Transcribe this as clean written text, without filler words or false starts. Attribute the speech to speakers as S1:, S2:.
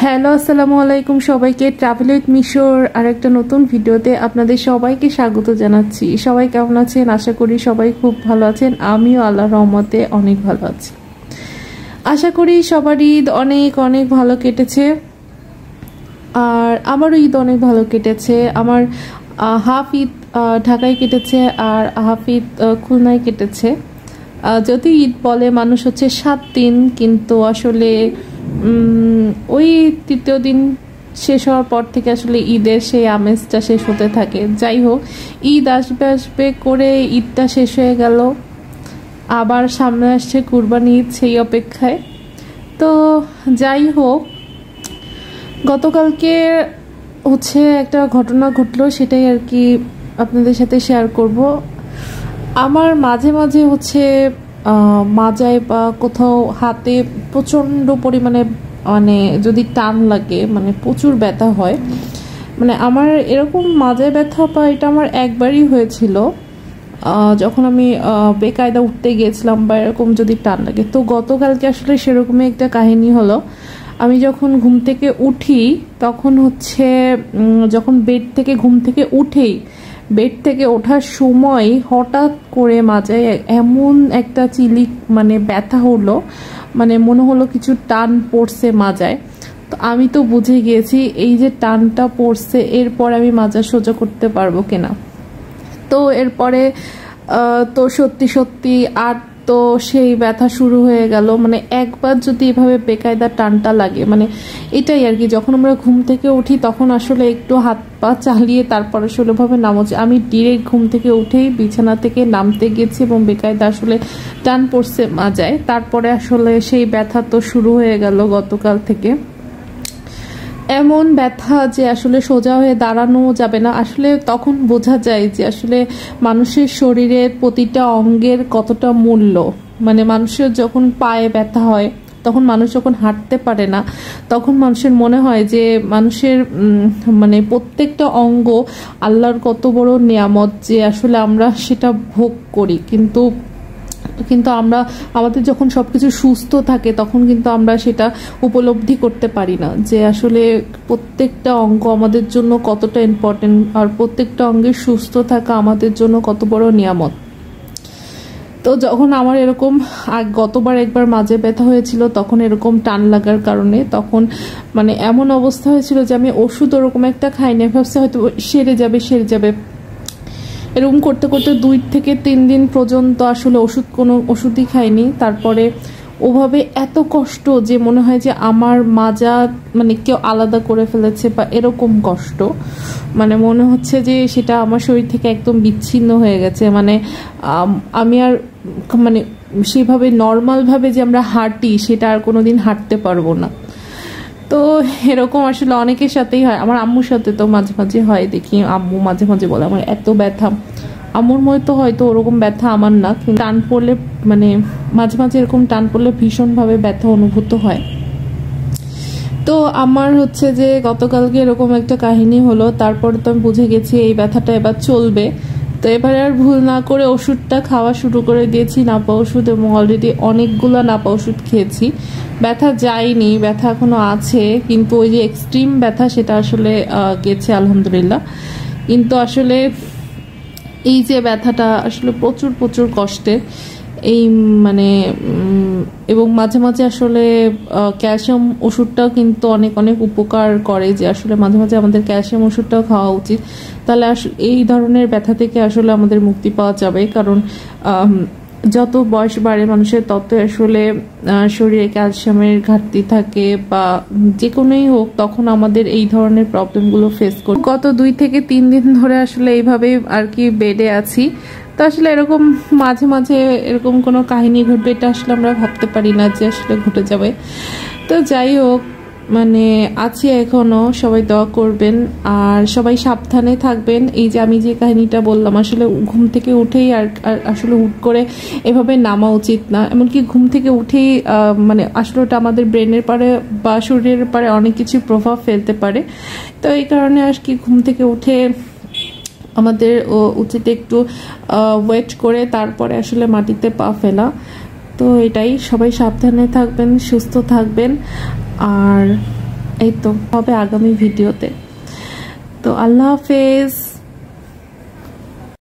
S1: Hello আসসালামু আলাইকুম সবাইকে ট্রাভেল উইথ মিশোর আরেকটা নতুন ভিডিওতে আপনাদের সবাইকে স্বাগত জানাচ্ছি। সবাই কেমন আছেন? আশা করি সবাই খুব ভালো আছেন। আমিও আল্লাহর রহমতে অনেক ভালো আছি। আশা করি সবার ঈদ অনেক অনেক ভালো কেটেছে, আর আমারও ঈদ অনেক ভালো কেটেছে। আমার হাফ ঈদ ঢাকায় কেটেছে আর হাফ ঈদ খুলনায় কেটেছে। যদি ঈদ বলে মানুষ হচ্ছে 7 দিন, কিন্তু আসলে ওই তৃতীয় দিন শেষ হওয়ার পর থেকে আসলে ঈদের সেই আমেজটা শেষ হতে থাকে। যাই হোক, ঈদ আসবে আসবে করে ঈদটা শেষ হয়ে গেল, আবার সামনে আসছে কুরবানি ঈদ, সেই অপেক্ষায়। তো যাই হোক, গতকালকে হচ্ছে একটা ঘটনা ঘটলো, সেটাই আর কি আপনাদের সাথে শেয়ার করব। আমার মাঝে মাঝে হচ্ছে মাজায় বা কোথাও হাতে প্রচণ্ড পরিমাণে মানে যদি টান লাগে, মানে প্রচুর ব্যথা হয়। মানে আমার এরকম মাজায় ব্যথা বা এটা আমার একবারই হয়েছিল, যখন আমি বেকায়দা উঠতে গিয়েছিলাম বা এরকম যদি টান লাগে। তো গতকালকে আসলে সেরকমই একটা কাহিনী হলো। আমি যখন ঘুম থেকে উঠি তখন হচ্ছে যখন ঘুম থেকে উঠেই বেড থেকে ওঠার সময় হঠাৎ করে মাজায় এমন একটা চিলিক মানে ব্যথা হলো, মানে মনে হলো কিছু টান পড়ছে মাজায়। তো আমি তো বুঝে গিয়েছি এই যে টানটা পড়ছে, এরপর আমি মাজা সোজা করতে পারবো কিনা। তো এরপরে তো সত্যি সত্যি আর তো সেই ব্যথা শুরু হয়ে গেল। মানে একবার যদি এভাবে বেকায়দা টানটা লাগে, মানে এটাই আর কি, যখন আমরা ঘুম থেকে উঠি তখন আসলে একটু হাত পা চালিয়ে তারপর আসলে ভাবে নামছে। আমি ডিরেক্ট ঘুম থেকে উঠেই বিছানা থেকে নামতে গেছি এবং বেকায়দা আসলে টান পড়ছে মাজায়। তারপরে আসলে সেই ব্যথা তো শুরু হয়ে গেল গতকাল থেকে। এমন ব্যথা যে আসলে সোজা হয়ে দাঁড়ানো যাবে না। আসলে তখন বোঝা যায় যে আসলে মানুষের শরীরের প্রতিটা অঙ্গের কতটা মূল্য। মানে মানুষের যখন পায়ে ব্যথা হয়, তখন মানুষ যখন হাঁটতে পারে না, তখন মানুষের মনে হয় যে মানুষের মানে প্রত্যেকটা অঙ্গ আল্লাহর কত বড় নিয়ামত, যে আসলে আমরা সেটা ভোগ করি। কিন্তু আমরা আমাদের যখন সবকিছু সুস্থ থাকে তখন কিন্তু আমরা সেটা উপলব্ধি করতে পারি না, যে আসলে প্রত্যেকটা অঙ্গ আমাদের জন্য কতটা ইম্পর্টেন্ট, আর প্রত্যেকটা অঙ্গের সুস্থ থাকা আমাদের জন্য কত বড় নিয়ামত। তো যখন আমার এরকম গতবার একবার মাঝে ব্যথা হয়েছিল, তখন এরকম টান লাগার কারণে তখন মানে এমন অবস্থা হয়েছিল যে আমি ওষুধ ওরকম একটা খাইনি, ভাবছি হয়তো সেরে যাবে। এরকম করতে করতে 2 থেকে 3 দিন পর্যন্ত আসলে কোনো ওষুধই খাইনি। তারপরে ওভাবে এত কষ্ট যে মনে হয় যে আমার মাজা মানে কেউ আলাদা করে ফেলেছে বা এরকম কষ্ট, মানে মনে হচ্ছে যে সেটা আমার শরীর থেকে একদম বিচ্ছিন্ন হয়ে গেছে। মানে আমি আর মানে সেভাবে নর্মালভাবে যে আমরা হাঁটি সেটা আর কোনোদিন হাঁটতে পারবো না। তো এরকম আসলে অনেকের সাথেই হয়, আমার আম্মুর সাথে তো মাঝে মাঝে হয়, দেখি আম্মু মাঝে মাঝে বলে আমার এত ব্যথা। আম্মুর মতো হয়তো ওরকম ব্যথা আমার না, কিন্তু টান পড়লে মানে মাঝে মাঝে এরকম টান পড়লে ভীষণভাবে ব্যথা অনুভূত হয়। তো আমার হচ্ছে যে গতকালকে এরকম একটা কাহিনী হলো। তারপরে তো আমি বুঝে গেছি এই ব্যথাটা এবার চলবে। তো এবারে আর ভুল না করে ওষুধটা খাওয়া শুরু করে দিয়েছি, নাপা ওষুধ, এবং অলরেডি অনেকগুলো নাপা ওষুধ খেয়েছি। ব্যথা যায়নি, ব্যথা এখনো আছে, কিন্তু ওই যে এক্সট্রিম ব্যথা সেটা আসলে গেছে আলহামদুলিল্লাহ। কিন্তু আসলে এই যে ব্যথাটা আসলে প্রচুর প্রচুর কষ্টের এই মানে এবং মাঝে মাঝে আসলে ক্যালসিয়াম ওষুধটাও কিন্তু অনেক অনেক উপকার করে, যে আসলে মাঝে মাঝে আমাদের ক্যালসিয়াম ওষুধটাও খাওয়া উচিত। তাহলে এই ধরনের ব্যথা থেকে আসলে আমাদের মুক্তি পাওয়া যাবে। কারণ যত বয়স বাড়ে মানুষের তত আসলে শরীরে ক্যালসিয়ামের ঘাটতি থাকে বা যে কোনোই হোক, তখন আমাদের এই ধরনের প্রবলেমগুলো ফেস করি। গত 2 থেকে 3 দিন ধরে আসলে এইভাবে আর কি বেডে আছি। তো আসলে এরকম মাঝে মাঝে এরকম কোনো কাহিনী ঘটবে এটা আসলে আমরা ভাবতে পারি না যে আসলে ঘটে যাবে। তো যাই হোক, মানে আছি এখনো, সবাই দোয়া করবেন আর সবাই সাবধানে থাকবেন। এই যে আমি যে কাহিনীটা বললাম, আসলে ঘুম থেকে উঠেই আর আসলে হুট করে এভাবে নামা উচিত না। এমনকি ঘুম থেকে উঠেই মানে আসলে ওটা আমাদের ব্রেনের পারে বা শরীরের পারে অনেক কিছু প্রভাব ফেলতে পারে। তো এই কারণে আর কি ঘুম থেকে উঠে আমাদের উচিত একটু ওয়েট করে তারপরে আসলে মাটিতে পা ফেলা। তো এটাই, সবাই সাবধানে থাকবেন, সুস্থ থাকবেন। আর এই তো হবে আগামী ভিডিওতে। তো আল্লাহ হাফেজ।